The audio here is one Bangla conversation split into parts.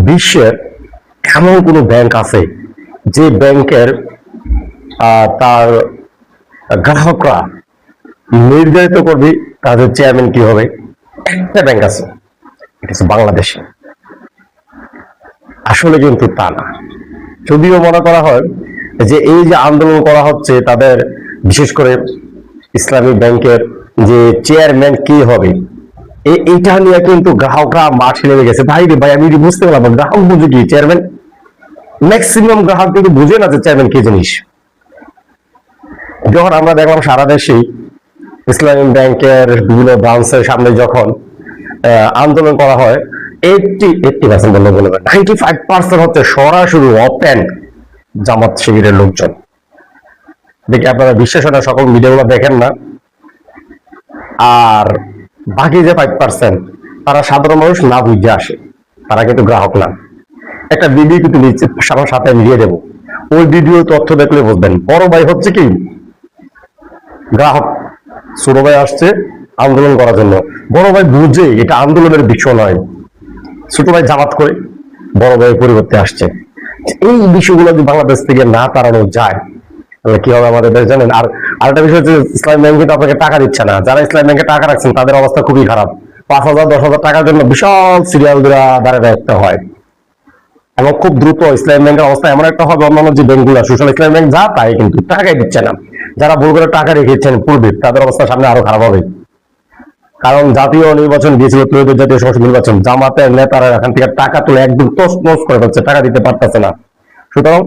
বিশ্বের এমন কোনো ব্যাংক আছে যে ব্যাংকের তার গ্রাহকরা নির্ধারিত করবে তাদের চেয়ারম্যান কি হবে? একটা ব্যাংক আছে, এটা হচ্ছে বাংলাদেশে। আসলে কিন্তু তা না। যদিও মনে করা হয় যে এই যে আন্দোলন করা হচ্ছে তাদের, বিশেষ করে ইসলামী ব্যাংকের যে চেয়ারম্যান কি হবে এইটা নিয়ে কিন্তু গ্রাহকরা মাঠে নেমে গেছে। ভাই রে ভাই, আমি বুঝতে পারলাম গ্রাহক বুঝে কি চেয়ারম্যান? ম্যাক্সিমাম গ্রাহক কিন্তু বুঝে না যে চেয়ারম্যান কি জিনিস। যখন আমরা দেখলাম সারা দেশেই ইসলামী ব্যাংকের বিভিন্ন ব্রাঞ্চের সামনে যখন আন্দোলন করা হয়, 80% বললে বলবে 95% হচ্ছে সরাসরি ওপেন জামাত শিবিরের লোকজন। দেখি আপনারা বিশ্বাস হয় না, সকল মিডিয়াগুলো দেখেন না। আর বাকি যে 5% তারা সাধারণ মানুষ না বুঝে আসে, তারা কিন্তু গ্রাহক না। একটা ভিডিও কিন্তু আমার সাথে আমি দিয়ে দেবো, ওই ভিডিও তথ্য দেখলে বুঝবেন। বড় ভাই হচ্ছে কি গ্রাহক, ছোট ভাই আসছে আন্দোলন করার জন্য। বড় ভাই বুঝে এটা আন্দোলনের বিষয় নয়, ছোট ভাই জামাত করে বড় ভাই পরিবর্তে আসছে। এই বিষয়গুলো যদি বাংলাদেশ থেকে না তাড়ানো যায় তাহলে কি হবে আমাদের দেশ জানেন? আর আরেকটা বিষয় হচ্ছে ইসলামী ব্যাংক কিন্তু আপনাকে টাকা দিচ্ছে না। যারা ইসলামী ব্যাংকে টাকা রাখছেন তাদের অবস্থা খুবই খারাপ। 5,000 10,000 টাকার জন্য বিশাল সিরিয়াল দাঁড়িয়ে রাখতে হয়। এবং খুব দ্রুত ইসলামী ব্যাংকের অবস্থা এমন একটা হবে, অন্যান্য যে ব্যাংকগুলো সোশ্যাল ইসলামী ব্যাংক যা তাই কিন্তু টাকাই দিচ্ছে না। যারা ভুল করে টাকা রেখেছেন পূর্বে তাদের অবস্থা সামনে আরো খারাপ হবে। কারণ জাতীয় নির্বাচন দিয়েছিল, ত্রয়োদশ জাতীয় সংসদ নির্বাচন, জামাতের নেতারা এখান থেকে টাকা তুলে একদম তছনছ করে ফেলছে, টাকা দিতে পারতেছে না। সুতরাং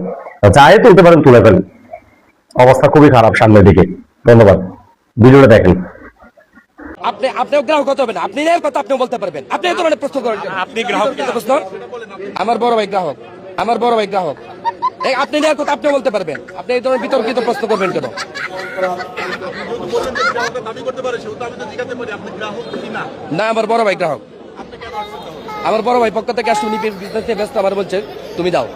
যাই তুলতে পারেন তুলে ফেলেন, অবস্থা খুবই খারাপ সামনের দিকে। ধন্যবাদ, ভিডিওটা দেখেন। আপনিও গ্রাহক হতে হবে না, আপনি এর কথা আপনি বলতে পারবেন। আপনি এই ধরনের প্রশ্ন করেন, আপনি গ্রাহক প্রশ্ন। আমার বড় ভাই গ্রাহক, আমার বড় ভাই গ্রাহক। আপনি এর কথা আপনি বলতে পারবেন। আপনি এই ধরনের বিতর্কিত প্রশ্ন করবেন কেন? না, আমার বড় ভাই গ্রাহক। আমার বড় ভাই পক্ষ থেকে আসলে ব্যস্ত, আমার বলছে তুমি দাও।